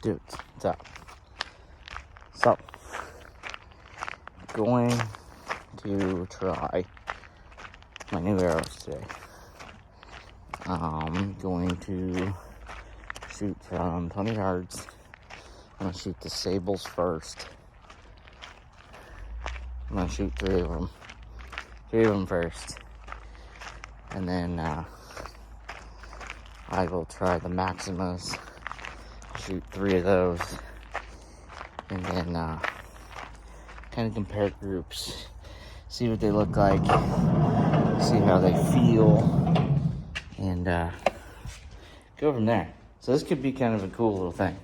dudes, what's up? So, going to try my new arrows today. I'm going to shoot from 20 yards. I'm going to shoot the sables first. I'm going to shoot three of them first. And then I will try the Maximas, shoot 3 of those. And then kind of compare groups, see what they look like, see how they feel, and go from there. So this could be kind of a cool little thing.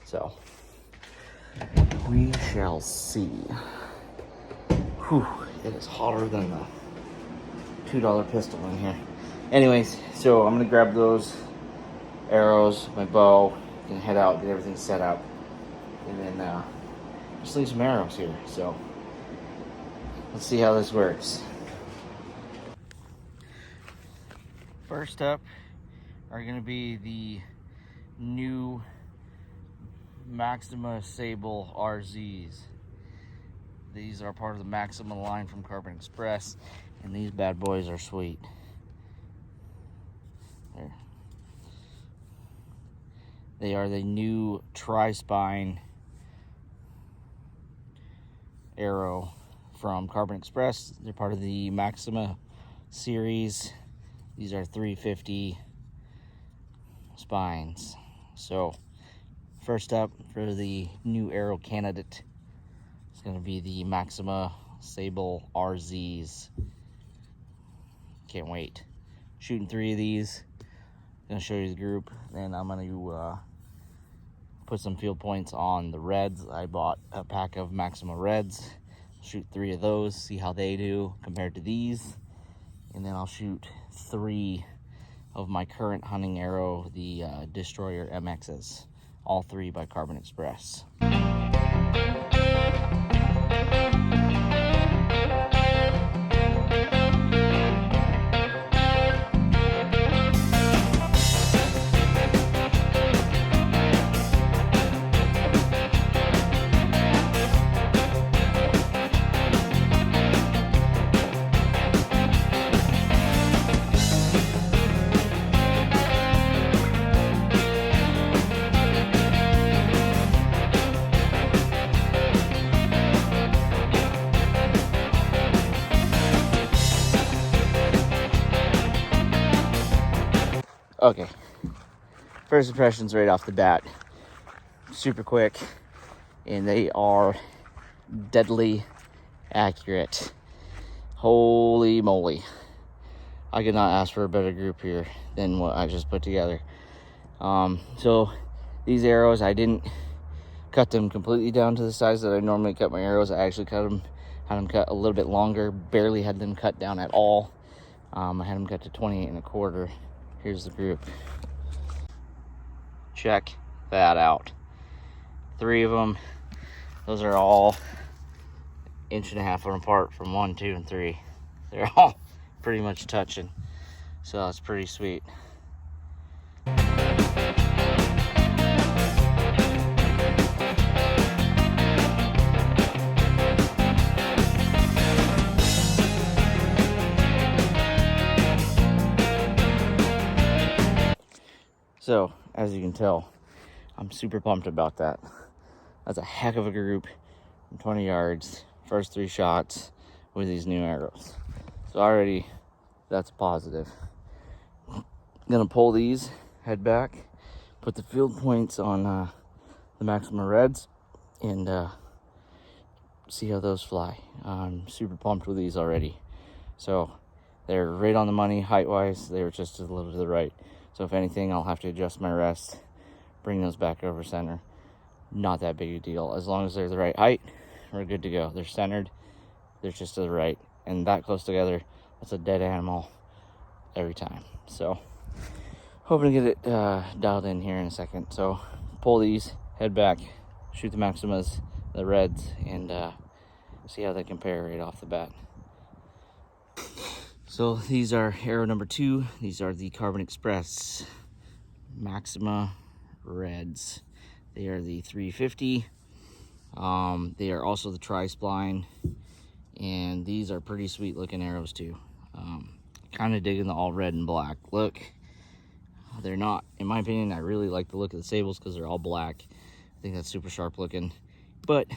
So we shall see. Whew, it is hotter than the $2 pistol in here. Anyways, so I'm gonna grab those arrows, my bow, and head out, get everything set up, and then just leave some arrows here. So let's see how this works. First up are gonna be the new Maxima Sable RZs. These are part of the Maxima line from Carbon Express, and these bad boys are sweet. There. They are the new tri-spine arrow from Carbon Express. They're part of the Maxima series. These are 350 spines. So first up for the new arrow candidate, it's going to be the Maxima Sable RZs. Can't wait. Shooting 3 of these. Going to show you the group. Then I'm going to put some field points on the reds. I bought a pack of Maxima reds. Shoot 3 of those, see how they do compared to these. And then I'll shoot 3 of my current hunting arrow, the Destroyer MXs. All 3 by Carbon Express. Okay, first impressions right off the bat, super quick, and they are deadly accurate. Holy moly. I could not ask for a better group here than what I just put together. So these arrows, I didn't cut them completely down to the size that I normally cut my arrows. I actually had them cut a little bit longer, barely had them cut down at all. I had them cut to 28 1/4. Here's the group. Check that out. 3 of them. Those are all 1.5 inches apart from 1, 2, and 3. They're all pretty much touching. So that's pretty sweet. So, as you can tell, I'm super pumped about that. That's a heck of a group from 20 yards, first 3 shots with these new arrows. So already, that's positive. I'm gonna pull these, head back, put the field points on the Maxima Reds, and see how those fly. I'm super pumped with these already. So, they're right on the money height-wise. They were just a little to the right. So if anything, I'll have to adjust my rest, bring those back over center. Not that big a deal. As long as they're the right height, we're good to go. They're centered, they're just to the right. And that close together, that's a dead animal every time. So hoping to get it dialed in here in a second. So pull these, head back, shoot the Maximas, the reds, and see how they compare right off the bat. So these are arrow number 2. These are the Carbon Express Maxima Reds. They are the 350. They are also the tri-spline, and these are pretty sweet looking arrows too. Kind of digging the all red and black look. They're not, in my opinion, I really like the look of the sables because they're all black. I think that's super sharp looking, but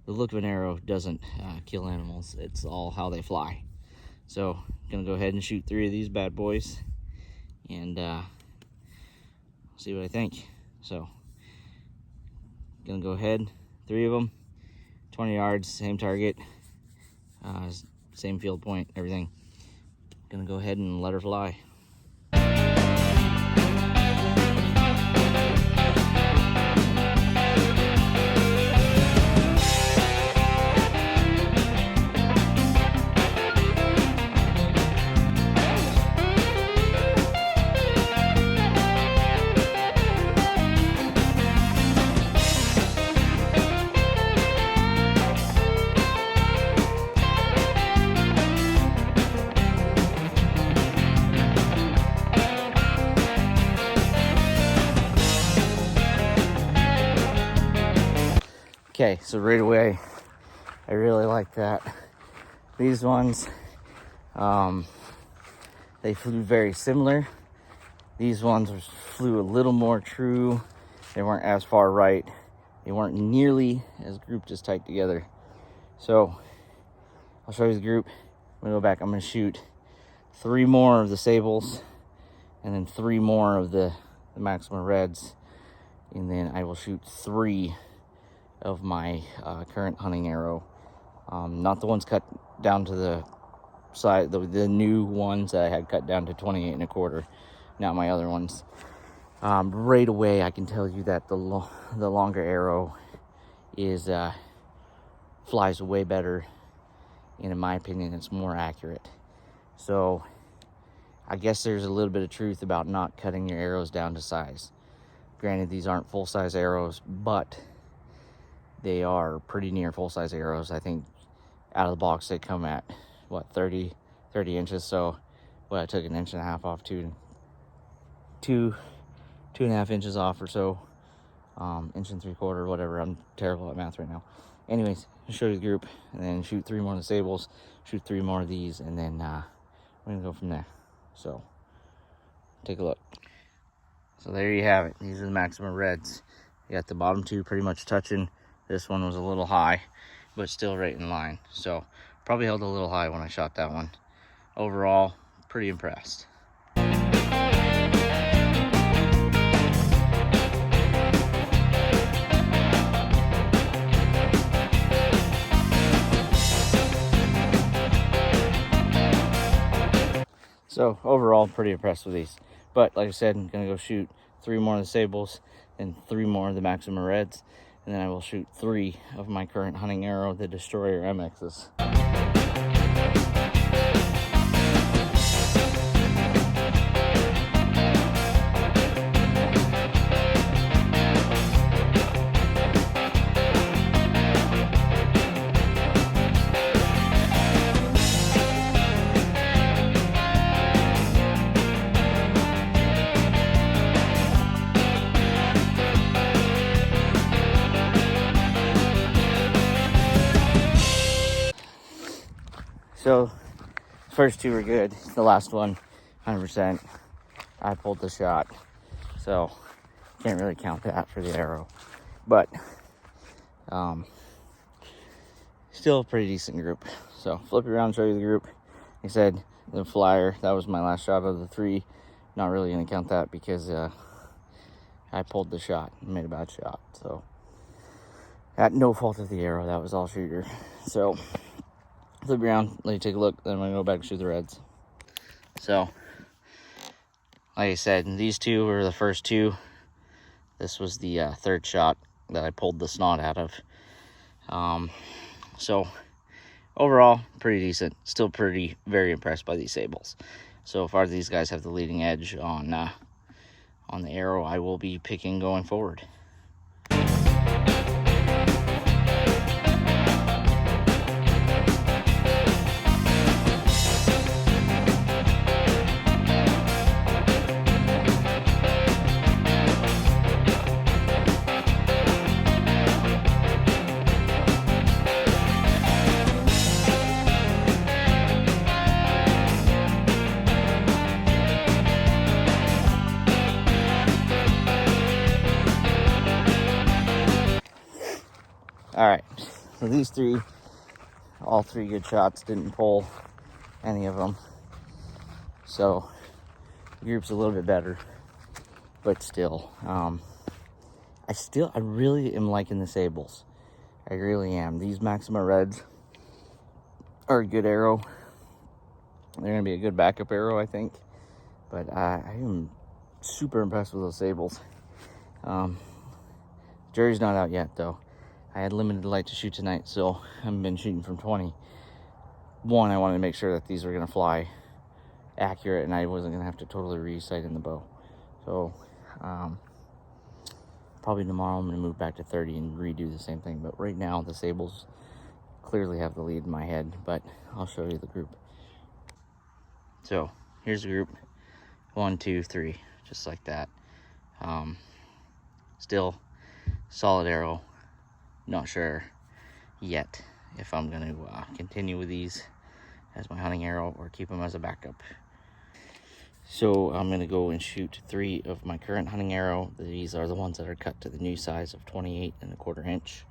the look of an arrow doesn't kill animals. It's all how they fly. So I'm gonna go ahead and shoot 3 of these bad boys and see what I think. So gonna go ahead, 3 of them, 20 yards, same target, same field point, everything. Gonna go ahead and let her fly. Okay, so right away, I really like that. These ones, they flew very similar. These ones flew a little more true. They weren't as far right. They weren't nearly as grouped as tight together. So I'll show you the group. I'm gonna go back. I'm gonna shoot 3 more of the sables, and then 3 more of the Maxima Reds, and then I will shoot 3 of my current hunting arrow. Not the ones cut down to the side, the new ones that I had cut down to 28 1/4, not my other ones. Right away, I can tell you that the longer arrow is flies way better, and in my opinion, it's more accurate. So I guess there's a little bit of truth about not cutting your arrows down to size. Granted, these aren't full-size arrows, but they are pretty near full-size arrows. I think out of the box they come at, what, 30 inches. So what, I took 1.5 inches off, two and a half inches off or so. 1 3/4 inches, whatever. I'm terrible at math right now. Anyways, I'll show you the group, and then shoot 3 more of the sables, shoot 3 more of these, and then we're gonna go from there. So take a look. So there you have it. These are the Maxima Reds. You got the bottom 2 pretty much touching. This one was a little high, but still right in line. So probably held a little high when I shot that one. Overall, pretty impressed. So overall, pretty impressed with these. But like I said, I'm gonna go shoot 3 more of the sables and 3 more of the Maxima Reds. And then I will shoot 3 of my current hunting arrow, the Destroyer MXs. So, first 2 were good. The last one, 100%. I pulled the shot. So, can't really count that for the arrow. But, still a pretty decent group. So, flip it around, show you the group. Like I said, the flyer, that was my last shot of the 3. Not really going to count that because I pulled the shot and made a bad shot. So, at no fault of the arrow, that was all shooter. So, flip around, let you take a look, then I'm gonna go back and shoot the Reds. So, like I said, these 2 were the first 2. This was the 3rd shot that I pulled the snot out of. So, overall, pretty decent. Still very impressed by these sables. So far, these guys have the leading edge on the arrow I will be picking going forward. So these three, all three good shots, didn't pull any of them. So the group's a little bit better, but still, I really am liking the Sables. I really am. These Maxima Reds are a good arrow. They're gonna be a good backup arrow, I think. But I am super impressed with those Sables. Jury's not out yet, though. I had limited light to shoot tonight, so I've been shooting from 20. One, I wanted to make sure that these were gonna fly accurate and I wasn't gonna have to totally re-sight in the bow. So probably tomorrow I'm gonna move back to 30 and redo the same thing. But right now the Sables clearly have the lead in my head, but I'll show you the group. So here's the group. 1, 2, 3, just like that. Still solid arrow. Not sure yet if I'm going to continue with these as my hunting arrow or keep them as a backup. So I'm going to go and shoot 3 of my current hunting arrow. These are the ones that are cut to the new size of 28¼ inch,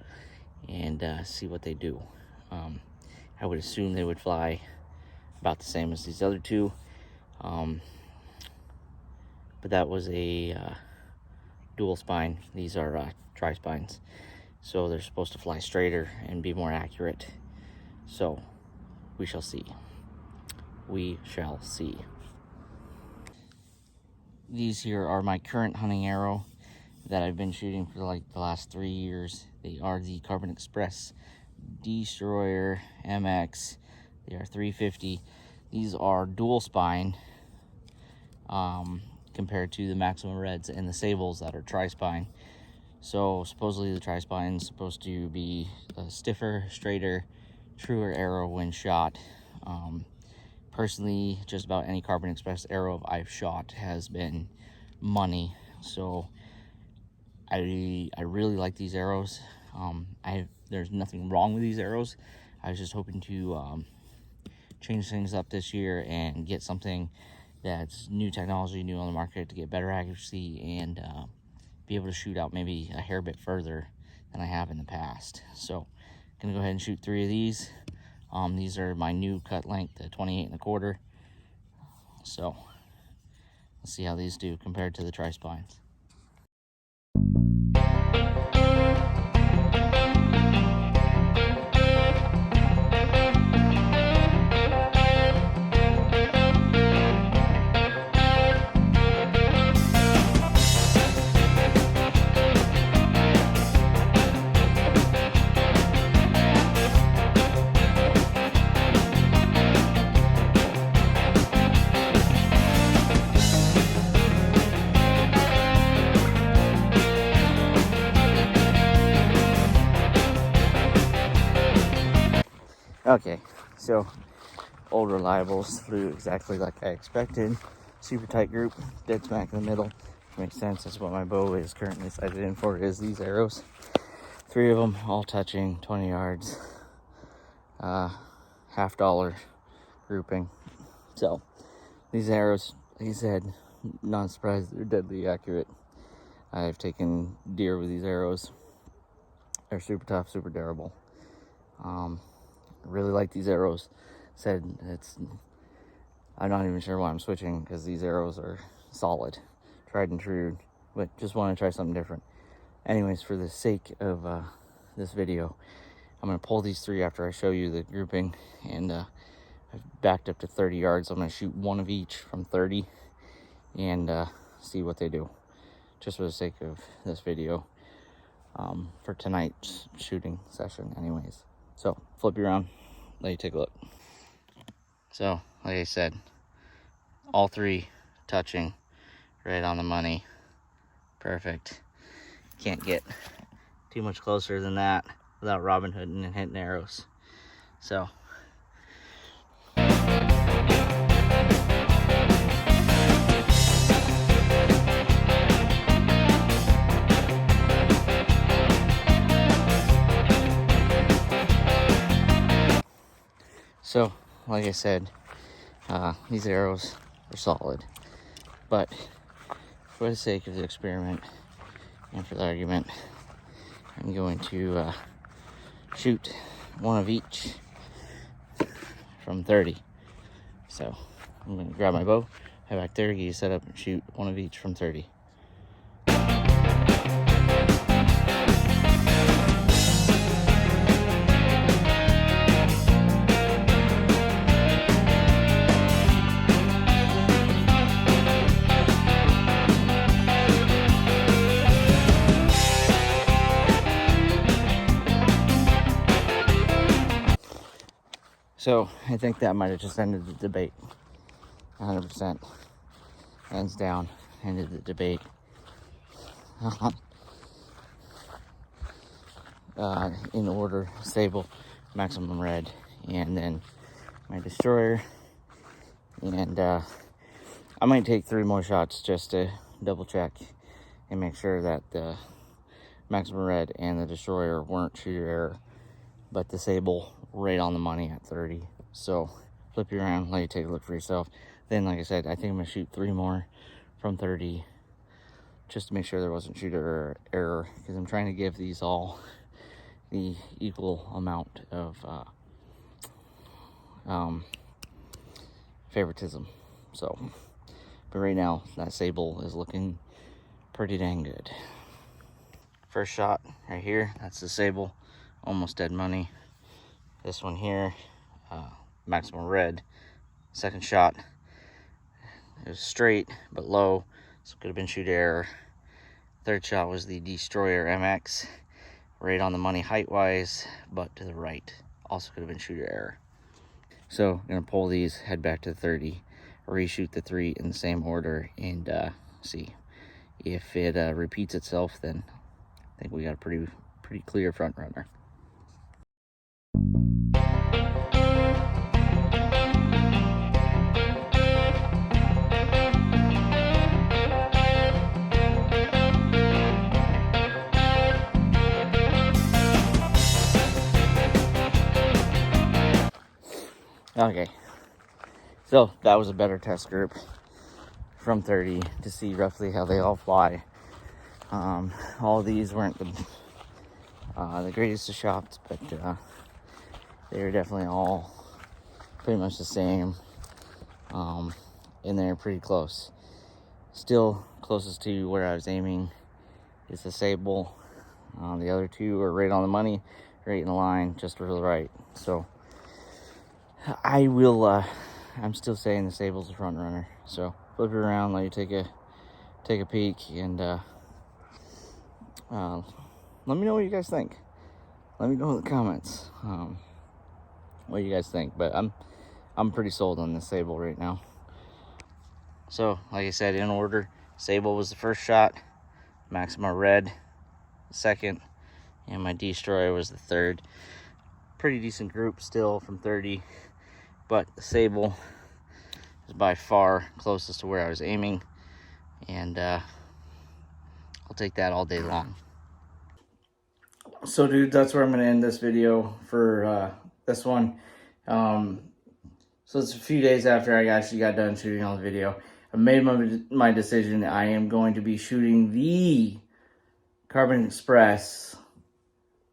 and see what they do. I would assume they would fly about the same as these other two. But that was a dual spine. These are tri-spines. So they're supposed to fly straighter and be more accurate. So we shall see. We shall see. These here are my current hunting arrow that I've been shooting for like the last 3 years. They are the Carbon Express Destroyer MX. They are 350. These are dual spine compared to the Maxima Reds and the Sables that are tri-spine. So supposedly the tri-spine is supposed to be a stiffer, straighter, truer arrow when shot. Personally, just about any Carbon Express arrow I've shot has been money. So I really like these arrows. There's nothing wrong with these arrows. I was just hoping to change things up this year and get something that's new technology, new on the market, to get better accuracy and be able to shoot out maybe a hair bit further than I have in the past. So I'm gonna go ahead and shoot 3 of these. These are my new cut length, the 28¼ inch. So let's see how these do compared to the tri-spines. Okay, so old reliables flew exactly like I expected. Super tight group, dead smack in the middle. Makes sense. That's what my bow is currently sighted in for, is these arrows. 3 of them, all touching, 20 yards. $50 grouping. So these arrows, like I said, not surprised they're deadly accurate. I've taken deer with these arrows. They're super tough, super durable. I really like these arrows. I'm not even sure why I'm switching, because these arrows are solid, tried and true, but just want to try something different. Anyways, for the sake of this video, I'm going to pull these 3 after I show you the grouping, and I've backed up to 30 yards. So I'm going to shoot 1 of each from 30 and see what they do, just for the sake of this video, for tonight's shooting session anyways. So flip you around, let you take a look. So like I said, all 3 touching, right on the money, perfect. Can't get too much closer than that without Robin Hooding and hitting arrows. So like I said, these arrows are solid, but for the sake of the experiment and for the argument, I'm going to shoot one of each from 30. So I'm gonna grab my bow, head back there, get you set up, and shoot one of each from 30. So I think that might have just ended the debate. 100%. Hands down, ended the debate. In order, Sable, Maximum Red, and then my Destroyer. And I might take 3 more shots just to double check and make sure that the Maximum Red and the Destroyer weren't shooter error, but the Sable right on the money at 30. So flip you around, let you take a look for yourself. Then, like I said, I think I'm gonna shoot 3 more from 30 just to make sure there wasn't shooter error, because I'm trying to give these all the equal amount of favoritism. So, but right now that Sable is looking pretty dang good. First shot right here, that's the Sable, almost dead money. This one here, Maximum Red. Second shot, it was straight but low, so could have been shooter error. Third shot was the Destroyer MX, right on the money height wise, but to the right, also could have been shooter error. So I'm gonna pull these, head back to 30, reshoot the 3 in the same order, and see if it repeats itself. Then I think we got a pretty clear front runner. Okay, so that was a better test group from 30 to see roughly how they all fly. All these weren't the greatest of shots, but they were definitely all pretty much the same, and they're pretty close. Still closest to where I was aiming is the Sable. The other 2 are right on the money, right in the line, just to the right. So I will, I'm still saying the Sable's the front runner. So flip it around, let you take a peek, and let me know what you guys think. Let me know in the comments what you guys think. But I'm pretty sold on the Sable right now. So like I said, in order, Sable was the first shot, Maxima Red the second, and my Destroyer was the third. Pretty decent group still from 30. But the Sable is by far closest to where I was aiming, and I'll take that all day long. So dude, that's where I'm gonna end this video for this one. So it's a few days after I actually got done shooting all the video. I made my decision. I am going to be shooting the Carbon Express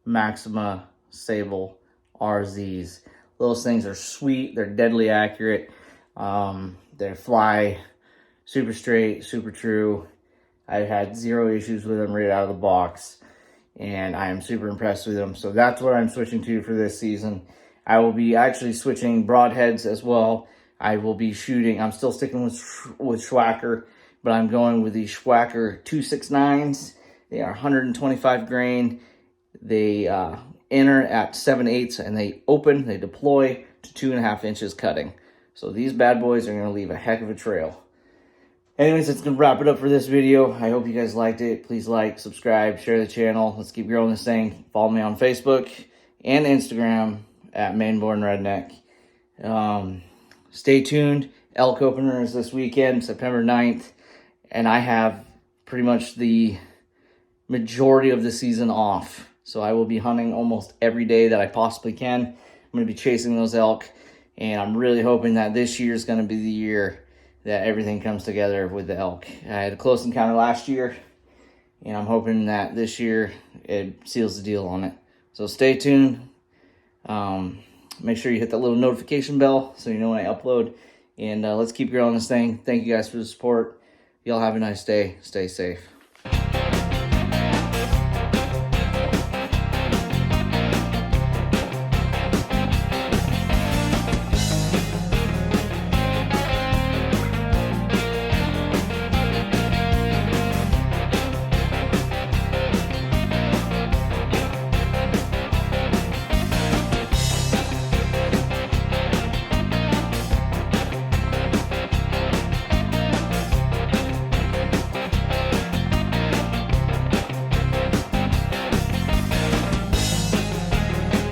Maxima Sable RZs. Those things are sweet. They're deadly accurate. They fly super straight, super true. I've had 0 issues with them right out of the box, and I am super impressed with them. So that's what I'm switching to for this season. I will be actually switching broadheads as well. I will be shooting, I'm still sticking with Schwacker, but I'm going with the Schwacker 269s. They are 125 grain. They enter at 7/8 and they deploy to 2.5 inches cutting. So these bad boys are gonna leave a heck of a trail. Anyways, that's gonna wrap it up for this video. I hope you guys liked it. Please like, subscribe, share the channel. Let's keep growing this thing. Follow me on Facebook and Instagram at Mainborn Redneck. Stay tuned. Elk opener is this weekend, September 9th. And I have pretty much the majority of the season off. So I will be hunting almost every day that I possibly can. I'm going to be chasing those elk. And I'm really hoping that this year is going to be the year that everything comes together with the elk. I had a close encounter last year, and I'm hoping that this year it seals the deal on it. So stay tuned. Make sure you hit that little notification bell so you know when I upload. And let's keep growing this thing. Thank you guys for the support. Y'all have a nice day. Stay safe.